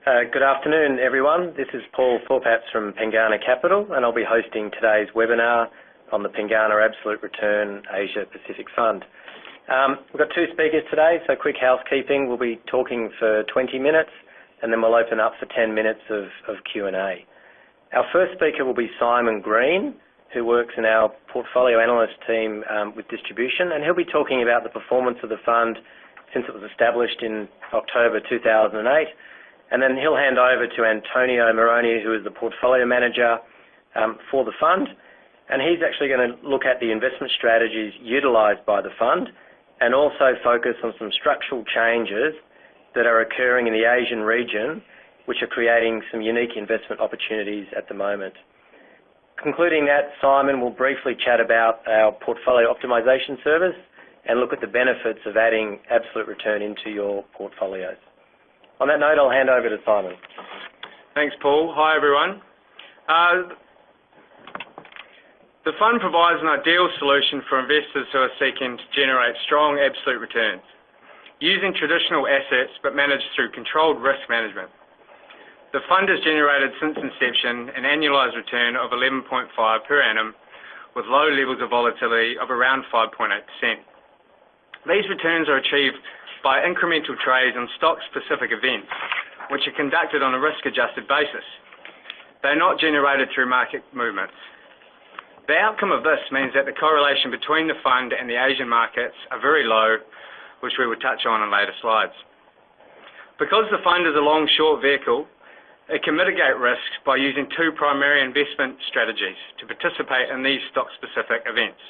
Good afternoon, everyone. This is Paul Thorpatz from Pengana Capital, and I'll be hosting today's webinar on the Pengana Absolute Return Asia Pacific Fund. We've got two speakers today, so quick housekeeping. We'll be talking for 20 minutes, and then we'll open up for 10 minutes of Q&A. Our first speaker will be Simon Green, who works in our portfolio analyst team with distribution, and he'll be talking about the performance of the fund since it was established in October 2008. And then he'll hand over to Antonio Moroni, who is the portfolio manager for the fund. And he's actually going to look at the investment strategies utilised by the fund and also focus on some structural changes that are occurring in the Asian region, which are creating some unique investment opportunities at the moment. Concluding that, Simon will briefly chat about our portfolio optimisation service and look at the benefits of adding absolute return into your portfolios. On that note, I'll hand over to Simon. Thanks, Paul. Hi, everyone. The fund provides an ideal solution for investors who are seeking to generate strong absolute returns, using traditional assets but managed through controlled risk management. The fund has generated since inception an annualised return of 11.5 per annum, with low levels of volatility of around 5.8%. These returns are achieved by incremental trades on stock-specific events, which are conducted on a risk-adjusted basis. They are not generated through market movements. The outcome of this means that the correlation between the fund and the Asian markets are very low, which we will touch on in later slides. Because the fund is a long-short vehicle, it can mitigate risk by using two primary investment strategies to participate in these stock-specific events.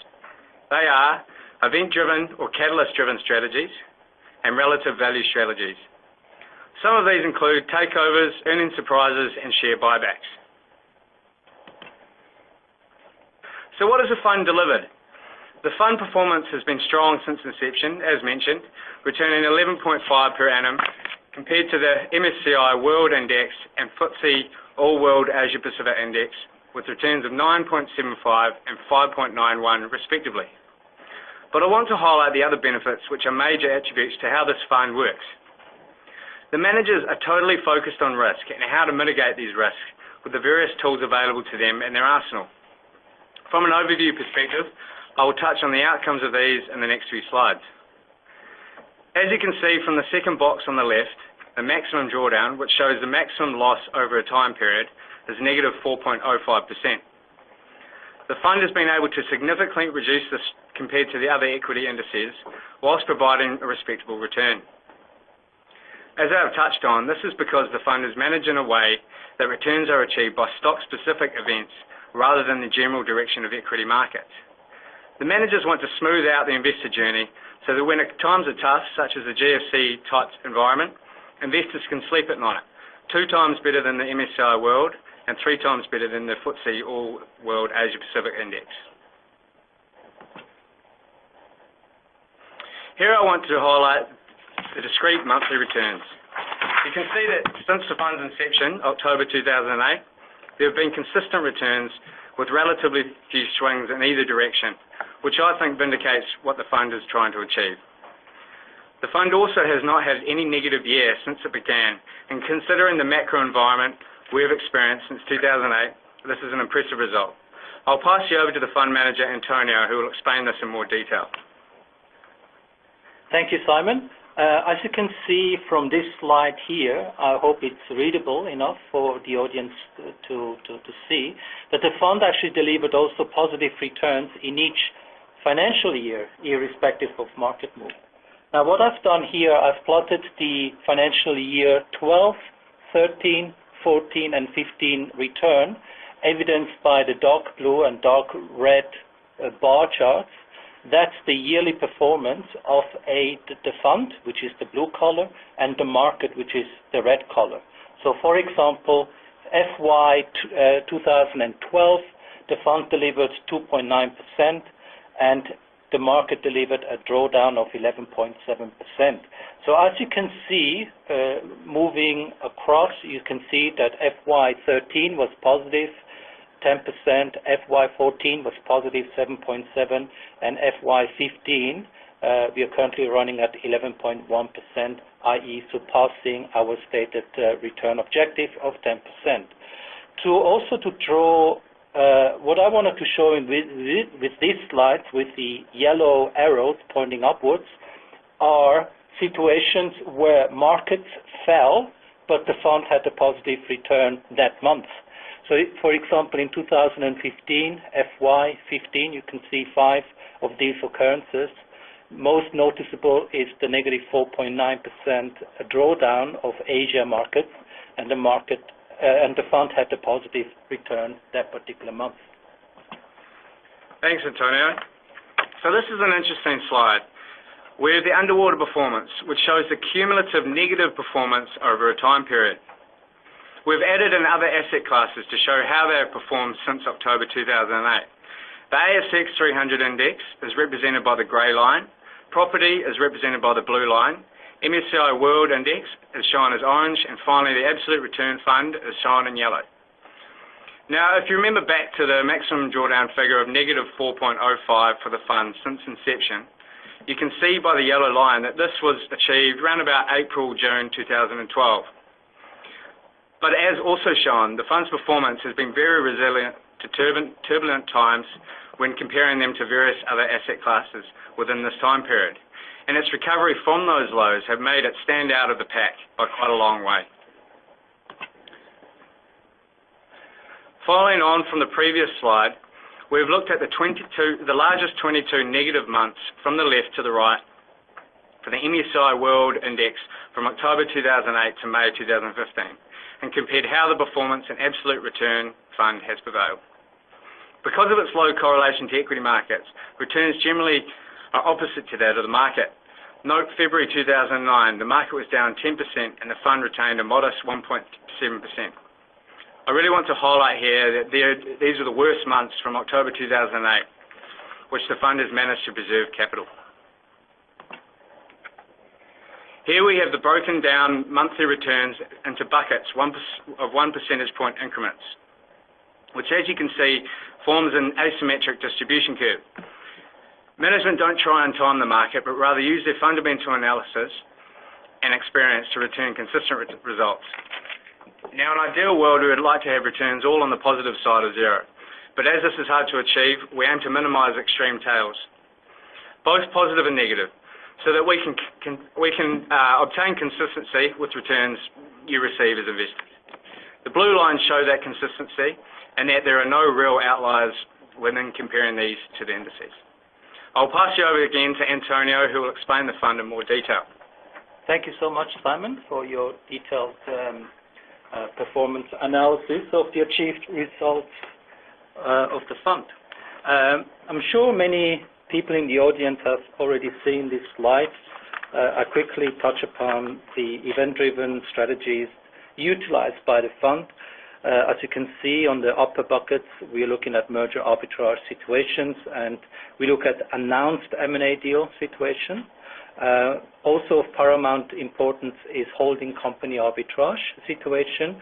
They are event-driven or catalyst-driven strategies and relative value strategies. Some of these include takeovers, earning surprises, and share buybacks. So what has the fund delivered? The fund performance has been strong since inception, as mentioned, returning 11.5 per annum compared to the MSCI World Index and FTSE All-World Asia Pacific Index, with returns of 9.75 and 5.91 respectively. But I want to highlight the other benefits, which are major attributes to how this fund works. The managers are totally focused on risk and how to mitigate these risks with the various tools available to them in their arsenal. From an overview perspective, I will touch on the outcomes of these in the next few slides. As you can see from the second box on the left, the maximum drawdown, which shows the maximum loss over a time period, is negative 4.05%. The fund has been able to significantly reduce this compared to the other equity indices, whilst providing a respectable return. As I have touched on, this is because the fund is managed in a way that returns are achieved by stock-specific events rather than the general direction of equity markets. The managers want to smooth out the investor journey so that when times are tough, such as the GFC-type environment, investors can sleep at night, 2 times better than the MSCI World and 3 times better than the FTSE All-World Asia Pacific Index. Here I want to highlight the discrete monthly returns. You can see that since the fund's inception, October 2008, there have been consistent returns with relatively few swings in either direction, which I think vindicates what the fund is trying to achieve. The fund also has not had any negative year since it began, and considering the macro environment we have experienced since 2008, this is an impressive result. I'll pass you over to the fund manager, Antonio, who will explain this in more detail. Thank you, Simon. As you can see from this slide here, I hope it's readable enough for the audience to see, that the fund actually delivered also positive returns in each financial year, irrespective of market move. Now, what I've done here, I've plotted the financial year 12, 13, 14, and 15 return, evidenced by the dark blue and dark red bar charts. That's the yearly performance of the fund, which is the blue color, and the market, which is the red color. So, for example, FY 2012, the fund delivered 2.9%, and the market delivered a drawdown of 11.7%. So, as you can see, moving across, you can see that FY 13 was positive 10%, FY 14 was positive 7.7%, and FY 15 we are currently running at 11.1%, i.e. surpassing our stated return objective of 10%. To draw what I wanted to show with these slides, with the yellow arrows pointing upwards, are situations where markets fell, but the fund had a positive return that month. So, for example, in 2015, FY15, you can see 5 of these occurrences. Most noticeable is the negative 4.9% drawdown of Asia markets, and the fund had a positive return that particular month. Thanks, Antonio. So this is an interesting slide. We have the underwater performance, which shows the cumulative negative performance over a time period. We've added in other asset classes to show how they have performed since October 2008. The ASX 300 index is represented by the grey line, property is represented by the blue line, MSCI World Index is shown as orange, and finally the Absolute Return Fund is shown in yellow. Now, if you remember back to the maximum drawdown figure of negative 4.05 for the fund since inception, you can see by the yellow line that this was achieved around about April, June 2012. But as also shown, the fund's performance has been very resilient to turbulent times when comparing them to various other asset classes within this time period. And its recovery from those lows have made it stand out of the pack by quite a long way. Following on from the previous slide, we've looked at the largest 22 negative months from the left to the right for the MSCI World Index from October 2008 to May 2015, and compared how the performance and absolute return fund has prevailed. Because of its low correlation to equity markets, returns generally are opposite to that of the market. Note February 2009, the market was down 10% and the fund retained a modest 1.7%. I really want to highlight here that these are the worst months from October 2008, which the fund has managed to preserve capital. Here we have the broken down monthly returns into buckets of 1 percentage point increments, which, as you can see, forms an asymmetric distribution curve. Management don't try and time the market, but rather use their fundamental analysis and experience to return consistent results. Now, in an ideal world, we would like to have returns all on the positive side of zero, but as this is hard to achieve, we aim to minimise extreme tails, both positive and negative, so that we can obtain consistency with returns you receive as investors. The blue lines show that consistency and that there are no real outliers when comparing these to the indices. I'll pass you over again to Antonio, who will explain the fund in more detail. Thank you so much, Simon, for your detailed performance analysis of the achieved results of the fund. I'm sure many people in the audience have already seen these slides. I quickly touch upon the event-driven strategies utilized by the fund. As you can see on the upper buckets, we're looking at merger arbitrage situations, and we look at announced M&A deal situation. Also of paramount importance is holding company arbitrage situation,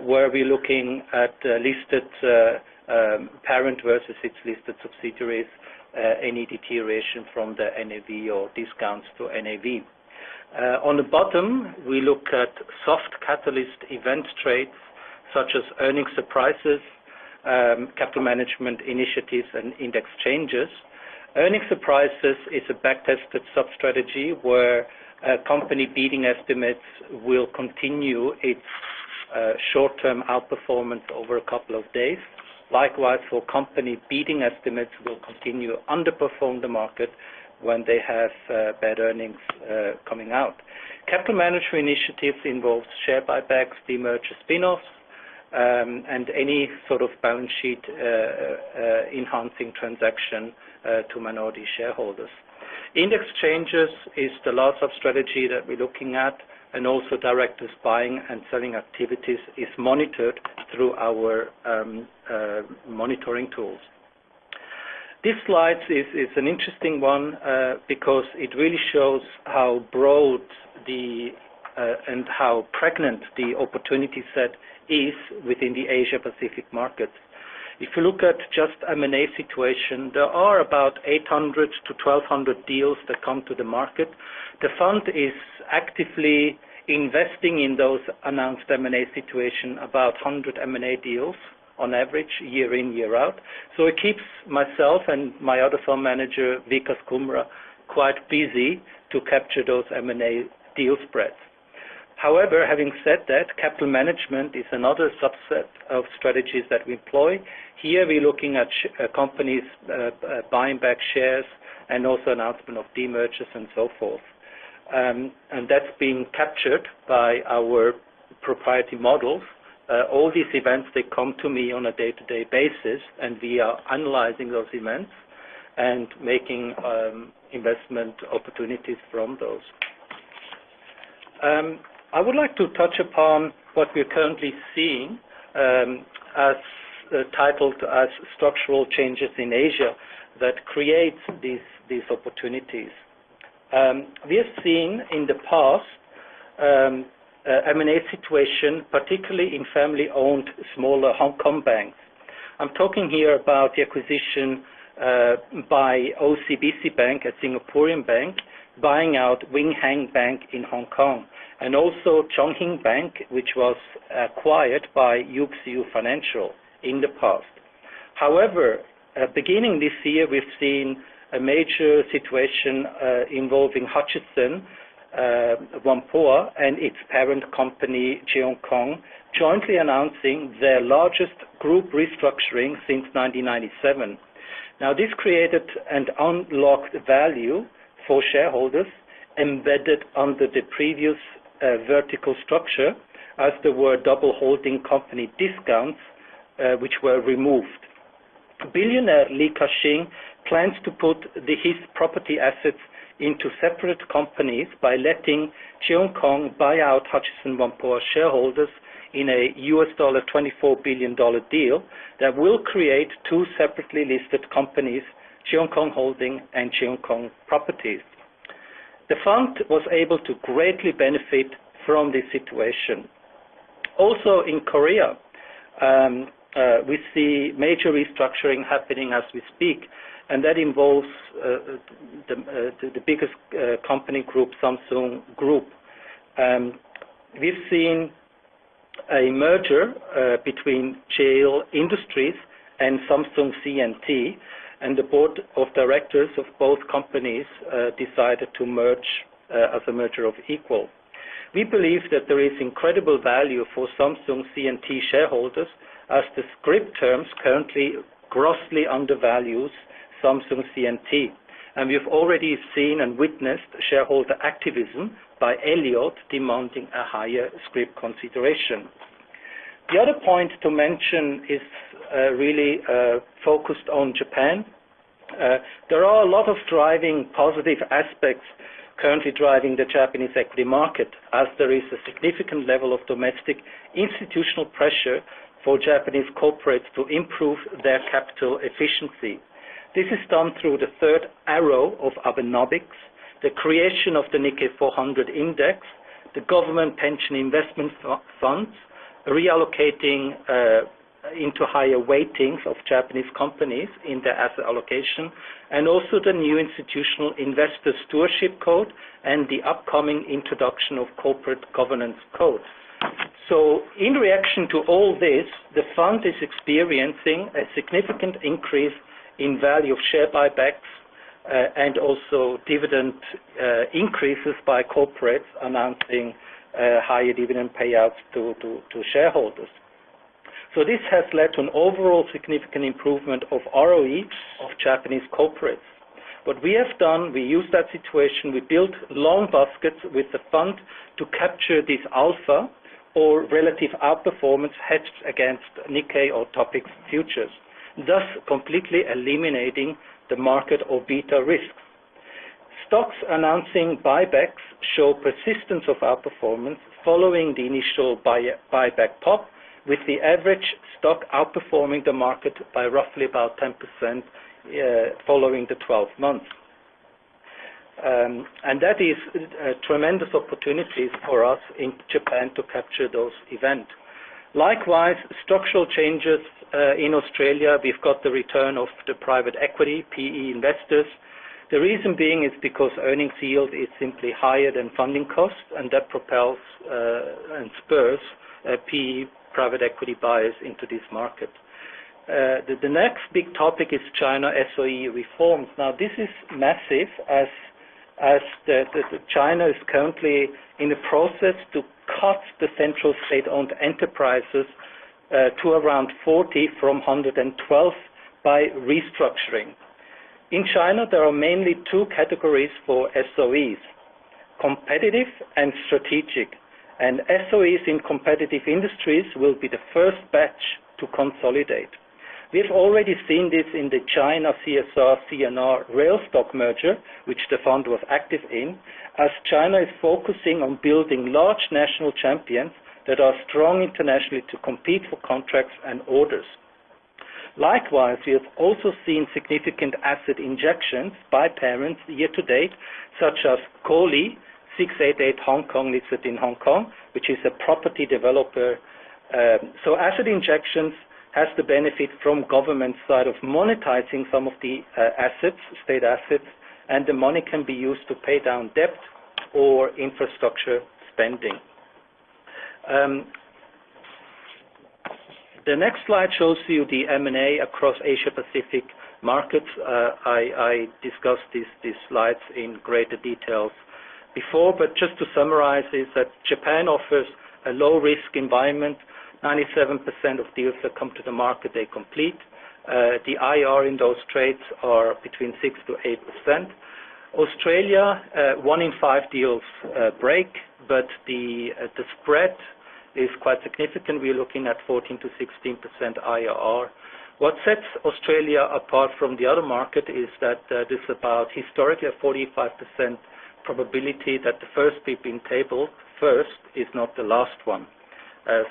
where we're looking at listed parent versus its listed subsidiaries, any deterioration from the NAV or discounts to NAV. On the bottom, we look at soft catalyst event trades such as earnings surprises, capital management initiatives, and index changes. Earnings surprises is a back-tested sub-strategy where a company beating estimates will continue its short-term outperformance over a couple of days. Likewise, for company beating estimates will continue to underperform the market when they have bad earnings coming out. Capital management initiatives involves share buybacks, demerger spin-offs, and any sort of balance sheet enhancing transaction to minority shareholders. Index changes is the last sub-strategy that we're looking at, and also directors buying and selling activities is monitored through our monitoring tools. This slide is an interesting one because it really shows how broad and how pregnant the opportunity set is within the Asia-Pacific markets. If you look at just M&A situation, there are about 800 to 1,200 deals that come to the market. The fund is actively investing in those announced M&A situation, about 100 M&A deals on average, year in, year out. So it keeps myself and my other fund manager, Vikas Kumra, quite busy to capture those M&A deal spreads. However, having said that, capital management is another subset of strategies that we employ. Here we're looking at companies buying back shares and also announcement of demergers and so forth. And that's being captured by our proprietary models. All these events, they come to me on a day-to-day basis, and we are analyzing those events and making investment opportunities from those. I would like to touch upon what we're currently seeing as titled as structural changes in Asia that create these opportunities. We have seen in the past M&A situation, particularly in family-owned smaller Hong Kong banks. I'm talking here about the acquisition by OCBC Bank, a Singaporean bank, buying out Wing Hang Bank in Hong Kong, and also Chongqing Bank, which was acquired by Yuxiu Financial in the past. However, beginning this year, we've seen a major situation involving Hutchison Whampoa and its parent company, Cheung Kong, jointly announcing their largest group restructuring since 1997. Now, this created and unlocked value for shareholders embedded under the previous vertical structure, as there were double holding company discounts which were removed. Billionaire Li Ka-shing plans to put his property assets into separate companies by letting Cheung Kong buy out Hutchison Whampoa shareholders in a $24 billion deal that will create two separately listed companies, Cheung Kong Holding and Cheung Kong Properties. The fund was able to greatly benefit from this situation. Also in Korea, we see major restructuring happening as we speak, and that involves the biggest company group, Samsung Group. We've seen a merger between JL Industries and Samsung C&T, and the board of directors of both companies decided to merge as a merger of equal. We believe that there is incredible value for Samsung C&T shareholders, as the scrip terms currently grossly undervalues Samsung C&T. And we've already seen and witnessed shareholder activism by Elliott demanding a higher scrip consideration. The other point to mention is really focused on Japan. There are a lot of driving positive aspects currently driving the Japanese equity market, as there is a significant level of domestic institutional pressure for Japanese corporates to improve their capital efficiency. This is done through the third arrow of Abenomics, the creation of the Nikkei 400 index, the government pension investment funds, reallocating into higher weightings of Japanese companies in their asset allocation, and also the new institutional investor stewardship code and the upcoming introduction of corporate governance codes. So in reaction to all this, the fund is experiencing a significant increase in value of share buybacks and also dividend increases by corporates announcing higher dividend payouts to shareholders. So this has led to an overall significant improvement of ROE of Japanese corporates. What we have done, we used that situation, we built long baskets with the fund to capture this alpha or relative outperformance hedged against Nikkei or Topix futures, thus completely eliminating the market or beta risks. Stocks announcing buybacks show persistence of outperformance following the initial buyback pop, with the average stock outperforming the market by roughly about 10% following the 12 months. And that is tremendous opportunities for us in Japan to capture those events. Likewise, structural changes in Australia, we've got the return of the private equity, PE investors. The reason being is because earnings yield is simply higher than funding costs, and that propels and spurs PE private equity buyers into this market. The next big topic is China SOE reforms. Now, this is massive as China is currently in the process to cut the central state-owned enterprises to around 40 from 112 by restructuring. In China, there are mainly two categories for SOEs, competitive and strategic. And SOEs in competitive industries will be the first batch to consolidate. We've already seen this in the China CSR-CNR rail stock merger, which the fund was active in, as China is focusing on building large national champions that are strong internationally to compete for contracts and orders. Likewise, we have also seen significant asset injections by parents year to date, such as Kohli, 688 Hong Kong, listed in Hong Kong, which is a property developer. So asset injections has the benefit from government side of monetizing some of the assets, state assets, and the money can be used to pay down debt or infrastructure spending. The next slide shows you the M&A across Asia-Pacific markets. I discussed these slides in greater details before, but just to summarize is that Japan offers a low-risk environment. 97% of deals that come to the market, they complete. The IR in those trades are between 6 to 8%. Australia, 1 in 5 deals break, but the spread is quite significant. We're looking at 14 to 16% IRR. What sets Australia apart from the other market is that there's about historically a 45% probability that the first bid being tabled first is not the last one.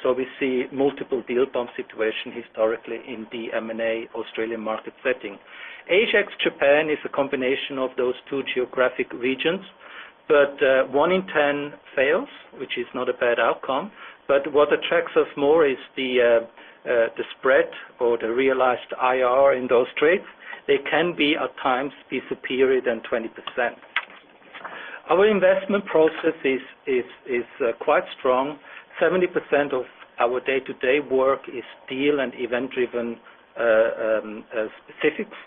So we see multiple deal bump situation historically in the M&A Australian market setting. Asia ex-Japan is a combination of those two geographic regions, but 1 in 10 fails, which is not a bad outcome. But what attracts us more is the spread or the realized IRR in those trades. They can be at times be superior than 20%. Our investment process is quite strong. 70% of our day-to-day work is deal and event-driven specifics.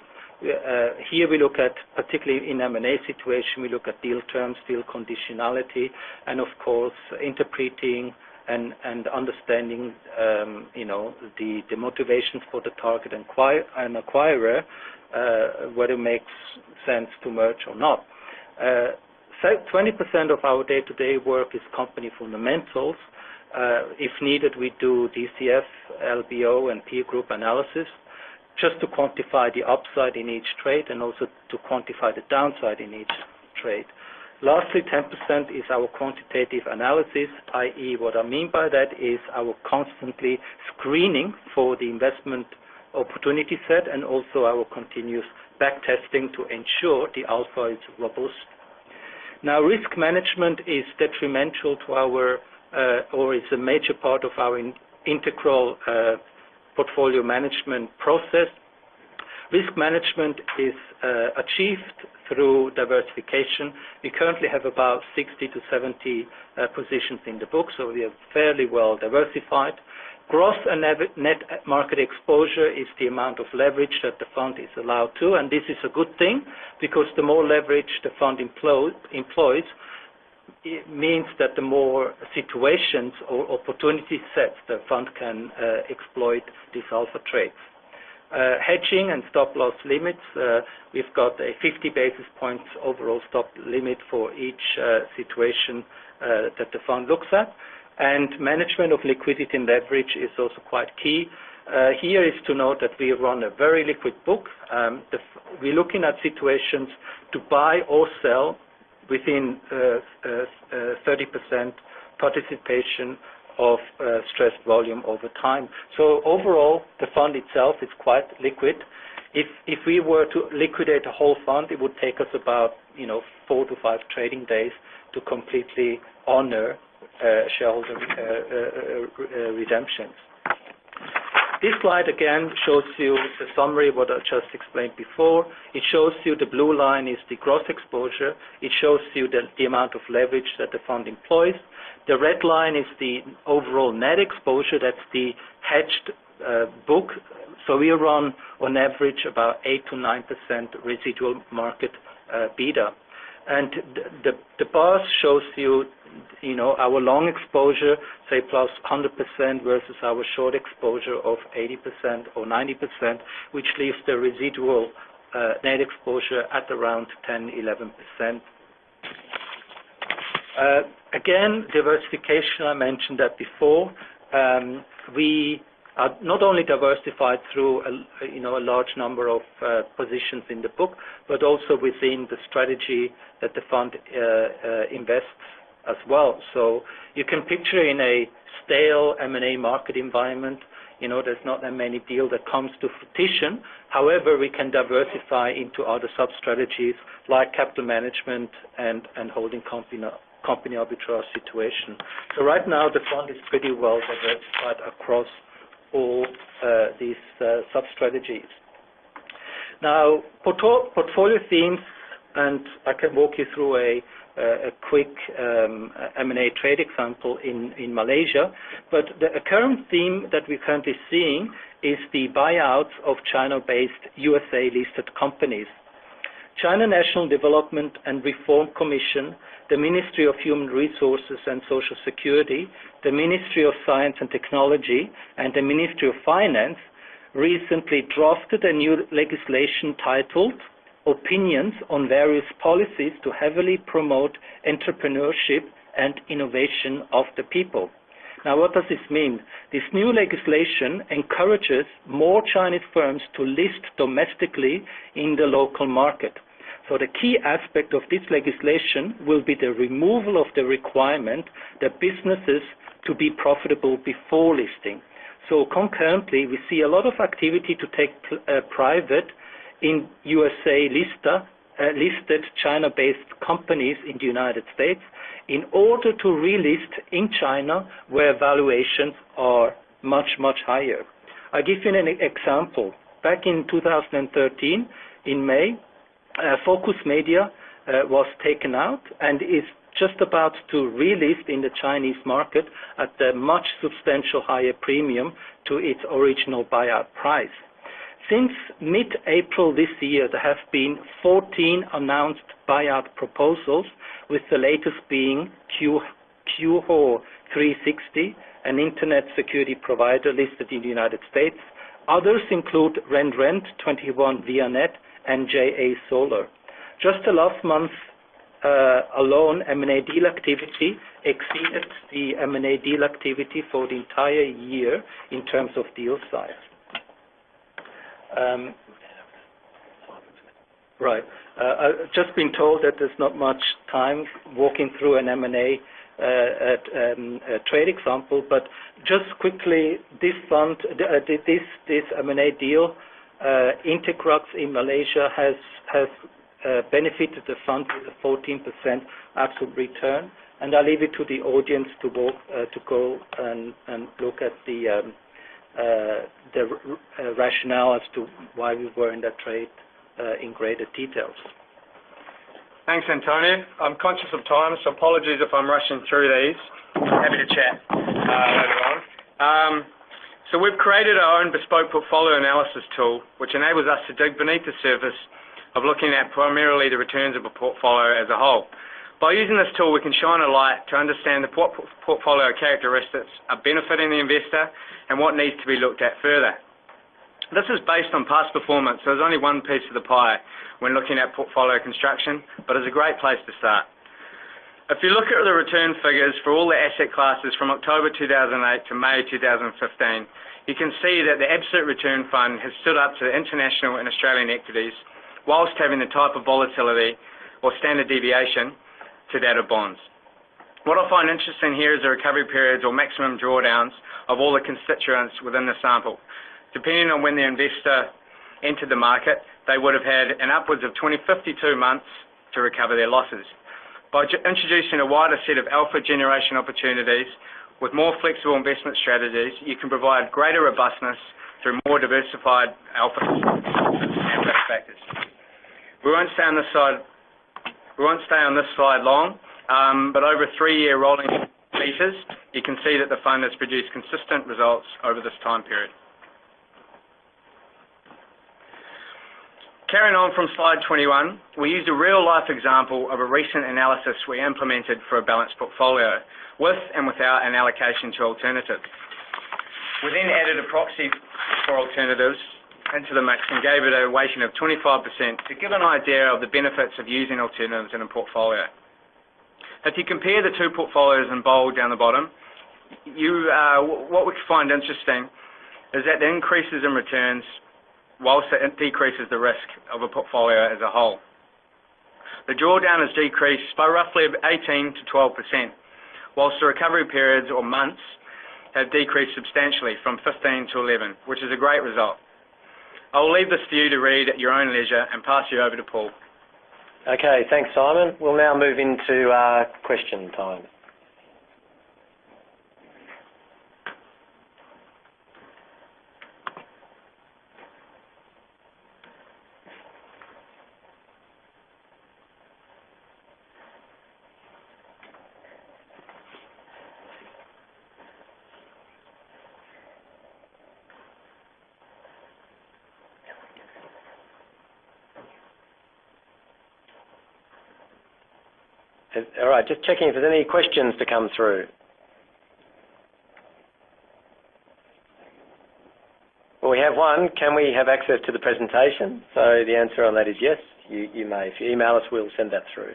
Here we look at, particularly in M&A situation, we look at deal terms, deal conditionality, and of course interpreting and understanding, the motivations for the target and acquirer, whether it makes sense to merge or not. 20% of our day-to-day work is company fundamentals. If needed, we do DCF, LBO, and peer group analysis just to quantify the upside in each trade and also to quantify the downside in each trade. Lastly, 10% is our quantitative analysis, i.e. what I mean by that is our constantly screening for the investment opportunity set and also our continuous backtesting to ensure the alpha is robust. Now, risk management is detrimental to our or is a major part of our integral portfolio management process. Risk management is achieved through diversification. We currently have about 60 to 70 positions in the book, so we are fairly well diversified. Gross and net market exposure is the amount of leverage that the fund is allowed to, and this is a good thing because the more leverage the fund employs, it means that the more situations or opportunity sets the fund can exploit these alpha trades. Hedging and stop loss limits, we've got a 50 basis points overall stop limit for each situation that the fund looks at. And management of liquidity and leverage is also quite key. Here is to note that we run a very liquid book. We're looking at situations to buy or sell within 30% participation of stressed volume over time. So overall, the fund itself is quite liquid. If we were to liquidate a whole fund, it would take us about 4 to 5 trading days to completely honor shareholder redemptions. This slide again shows you the summary of what I just explained before. It shows you the blue line is the gross exposure. It shows you the amount of leverage that the fund employs. The red line is the overall net exposure. That's the hedged book. So we run on average about 8 to 9% residual market beta. And the bars shows you, our long exposure, say plus 100% versus our short exposure of 80% or 90%, which leaves the residual net exposure at around 10, 11%. Again, diversification, I mentioned that before. We are not only diversified through a large number of positions in the book, but also within the strategy that the fund invests as well. So you can picture in a stale M&A market environment, there's not that many deals that comes to fruition. However, we can diversify into other sub-strategies like capital management and holding company arbitrage situation. So right now the fund is pretty well diversified across all these sub-strategies. Now, portfolio themes, and I can walk you through a quick M&A trade example in Malaysia, but the current theme that we're currently seeing is the buyouts of China-based USA-listed companies. China National Development and Reform Commission, the Ministry of Human Resources and Social Security, the Ministry of Science and Technology, and the Ministry of Finance recently drafted a new legislation titled Opinions on Various Policies to Heavily Promote Entrepreneurship and Innovation of the People. Now, what does this mean? This new legislation encourages more Chinese firms to list domestically in the local market. So the key aspect of this legislation will be the removal of the requirement that businesses to be profitable before listing. So concurrently, we see a lot of activity to take private in USA listed China-based companies in the United States in order to relist in China where valuations are much, much higher. I'll give you an example. Back in 2013, in May, Focus Media was taken out and is just about to relist in the Chinese market at a much substantial higher premium to its original buyout price. Since mid-April this year, there have been 14 announced buyout proposals, with the latest being Qhoo 360, an internet security provider listed in the United States. Others include Rent, 21 ViaNet, and JA Solar. Just the last month alone, M&A deal activity exceeded the M&A deal activity for the entire year in terms of deal size. Right. I've just been told that there's not much time walking through an M&A trade example, but just quickly, this fund, this M&A deal, Integrux in Malaysia has benefited the fund with a 14% absolute return, and I'll leave it to the audience to go and look at the rationale as to why we were in that trade in greater details. Thanks, Antonio. I'm conscious of time, so apologies if I'm rushing through these. Happy to chat later on. So we've created our own bespoke portfolio analysis tool, which enables us to dig beneath the surface of looking at primarily the returns of a portfolio as a whole. By using this tool, we can shine a light to understand the portfolio characteristics are benefiting the investor and what needs to be looked at further. This is based on past performance, so there's only one piece of the pie when looking at portfolio construction, but it's a great place to start. If you look at the return figures for all the asset classes from October 2008 to May 2015, you can see that the absolute return fund has stood up to the international and Australian equities whilst having the type of volatility or standard deviation to that of bonds. What I find interesting here is the recovery periods or maximum drawdowns of all the constituents within the sample. Depending on when the investor entered the market, they would have had an upwards of 52 months to recover their losses. By introducing a wider set of alpha generation opportunities with more flexible investment strategies, you can provide greater robustness through more diversified alpha and risk factors. We won't stay on this slide long, but over a 3-year rolling meters, you can see that the fund has produced consistent results over this time period. Carrying on from slide 21, we used a real-life example of a recent analysis we implemented for a balanced portfolio, with and without an allocation to alternatives. We then added a proxy for alternatives into the mix and gave it a weighting of 25% to give an idea of the benefits of using alternatives in a portfolio. If you compare the two portfolios in bold down the bottom, what we find interesting is that the increases in returns whilst it decreases the risk of a portfolio as a whole. The drawdown has decreased by roughly 18 to 12%, whilst the recovery periods or months have decreased substantially from 15 to 11, which is a great result. I will leave this for you to read at your own leisure and pass you over to Paul. Okay, thanks Simon. We'll now move into question time. All right, just checking if there's any questions to come through. Well, we have one. Can we have access to the presentation? So the answer on that is yes, you may. If you email us, we'll send that through.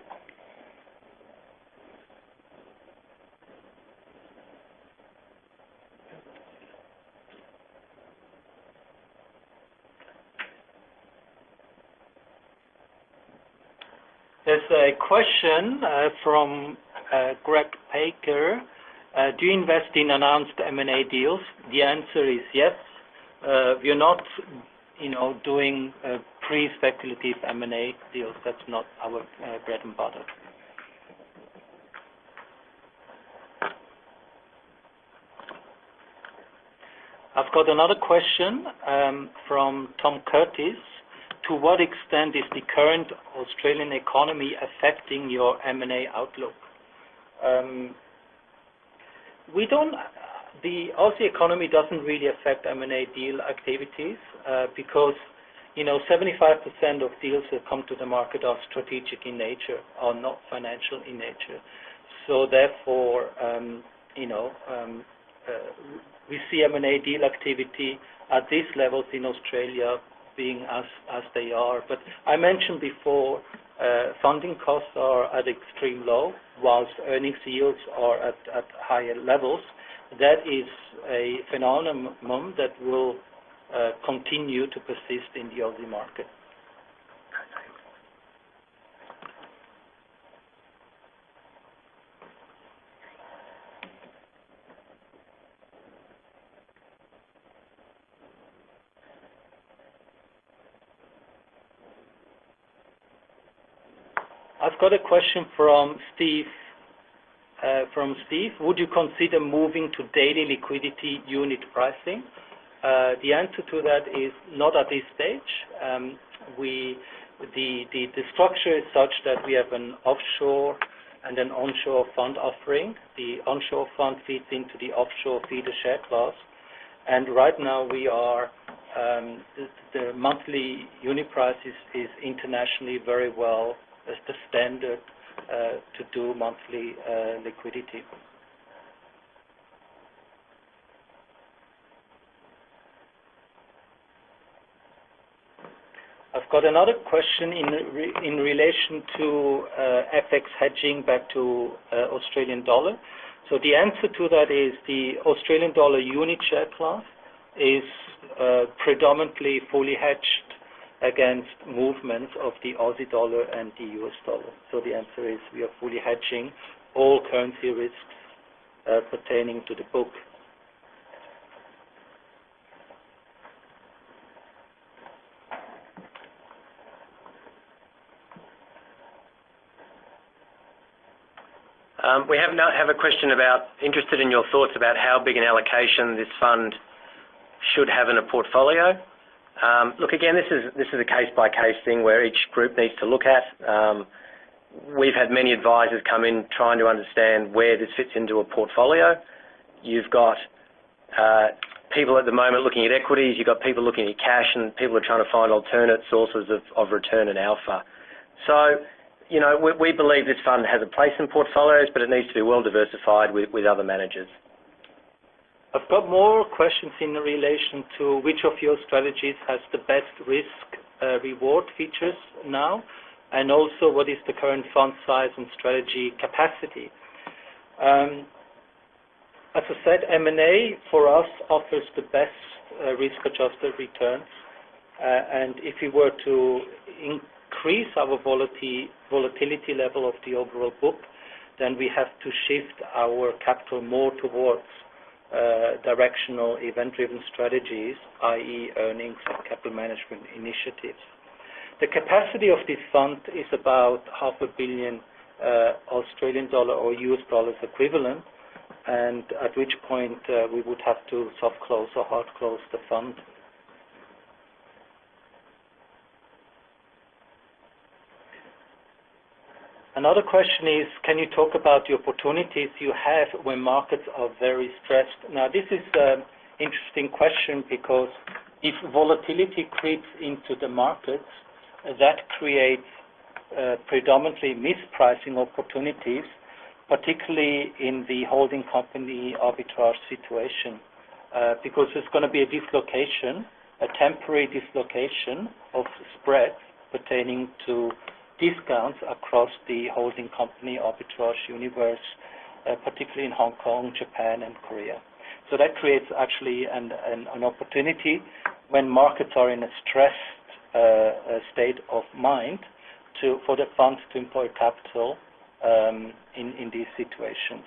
There's a question from Greg Baker. Do you invest in announced M&A deals? The answer is yes. We're not, doing pre-speculative M&A deals. That's not our bread and butter. I've got another question from Tom Curtis. To what extent is the current Australian economy affecting your M&A outlook? The Aussie economy doesn't really affect M&A deal activities because, 75% of deals that come to the market are strategic in nature, are not financial in nature. So therefore, we see M&A deal activity at these levels in Australia being as they are. But I mentioned before, funding costs are at extreme low, whilst earnings yields are at higher levels. That is a phenomenon that will continue to persist in the Aussie market. I've got a question from Steve. Would you consider moving to daily liquidity unit pricing? The answer to that is not at this stage. The structure is such that we have an offshore and an onshore fund offering. The onshore fund feeds into the offshore feeder share class, and right now we are the monthly unit price is internationally very well as the standard to do monthly liquidity. I've got another question in relation to FX hedging back to Australian dollar. So the answer to that is the Australian dollar unit share class is predominantly fully hedged against movements of the Aussie dollar and the US dollar. So the answer is we are fully hedging all currency risks pertaining to the book. We have a question interested in your thoughts about how big an allocation this fund should have in a portfolio. Look, again, this is a case-by-case thing where each group needs to look at. We've had many advisors come in trying to understand where this fits into a portfolio. You've got people at the moment looking at equities, you've got people looking at cash, and people are trying to find alternate sources of return and alpha. So, you know, we believe this fund has a place in portfolios, but it needs to be well diversified with other managers. I've got more questions in relation to which of your strategies has the best risk-reward features now, and also what is the current fund size and strategy capacity. As I said, M&A for us offers the best risk-adjusted returns, and if we were to increase our volatility level of the overall book, then we have to shift our capital more towards directional event-driven strategies, i.e. earnings and capital management initiatives. The capacity of this fund is about $500 million Australian dollar or US dollars equivalent, and at which point we would have to soft close or hard close the fund. Another question is, can you talk about the opportunities you have when markets are very stressed? Now, this is an interesting question because if volatility creeps into the markets, that creates predominantly mispricing opportunities, particularly in the holding company arbitrage situation, because there's going to be a dislocation, a temporary dislocation of spreads pertaining to discounts across the holding company arbitrage universe, particularly in Hong Kong, Japan, and Korea. So that creates actually an opportunity when markets are in a stressed state of mind for the funds to employ capital in these situations.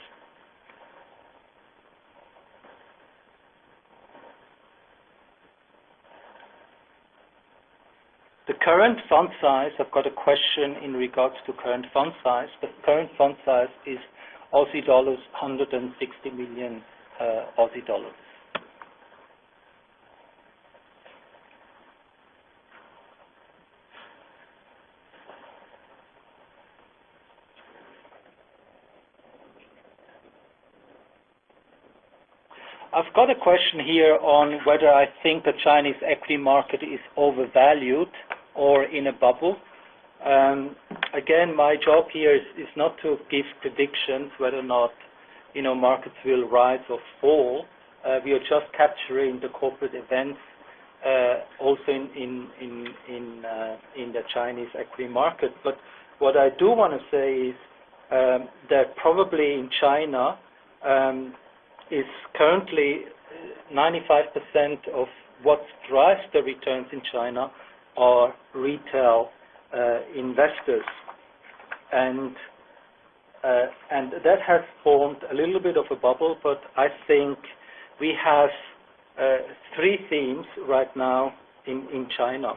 The current fund size, I've got a question in regards to current fund size. The current fund size is Aussie dollars 160 million Aussie dollars. I've got a question here on whether I think the Chinese equity market is overvalued or in a bubble. Again, my job here is not to give predictions whether or not, you know, markets will rise or fall. We are just capturing the corporate events also in the Chinese equity market. But what I do want to say is that probably in China is currently 95% of what drives the returns in China are retail investors, and that has formed a little bit of a bubble. But I think we have three themes right now in China.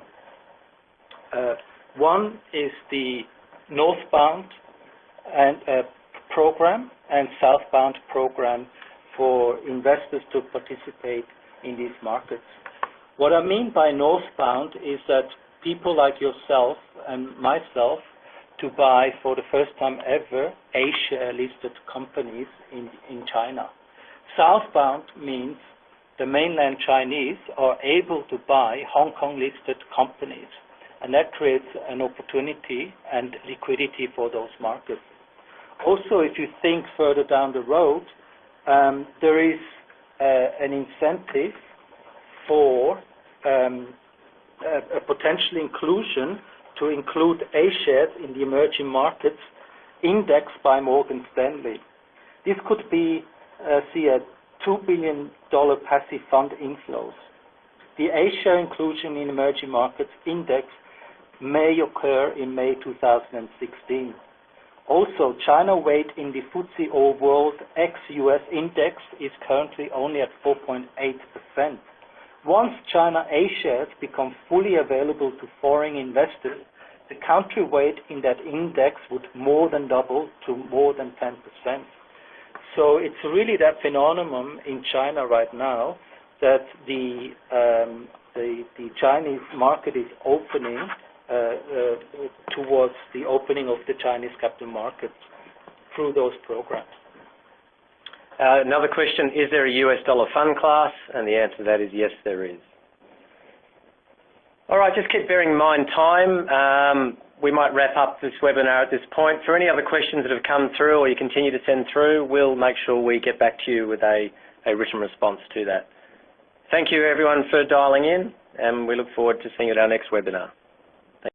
One is the northbound and program and southbound program for investors to participate in these markets. What I mean by northbound is that people like yourself and myself to buy for the first time ever A-share listed companies in China. Southbound means the mainland Chinese are able to buy Hong Kong listed companies, and that creates an opportunity and liquidity for those markets. Also, if you think further down the road, there is an incentive for a potential inclusion to include A-shares in the emerging markets indexed by Morgan Stanley. This could be, see a $2 billion passive fund inflows. The A-share inclusion in emerging markets index may occur in May 2016. Also, China weight in the FTSE All World ex-US index is currently only at 4.8%. Once China A-shares become fully available to foreign investors, the country weight in that index would more than double to more than 10%. So it's really that phenomenon in China right now that the Chinese market is opening towards the opening of the Chinese capital markets through those programs. Another question, is there a US dollar fund class? And the answer to that is yes, there is. All right, just keep bearing in mind time. We might wrap up this webinar at this point. For any other questions that have come through or you continue to send through, we'll make sure we get back to you with a written response to that. Thank you everyone for dialing in, and we look forward to seeing you at our next webinar.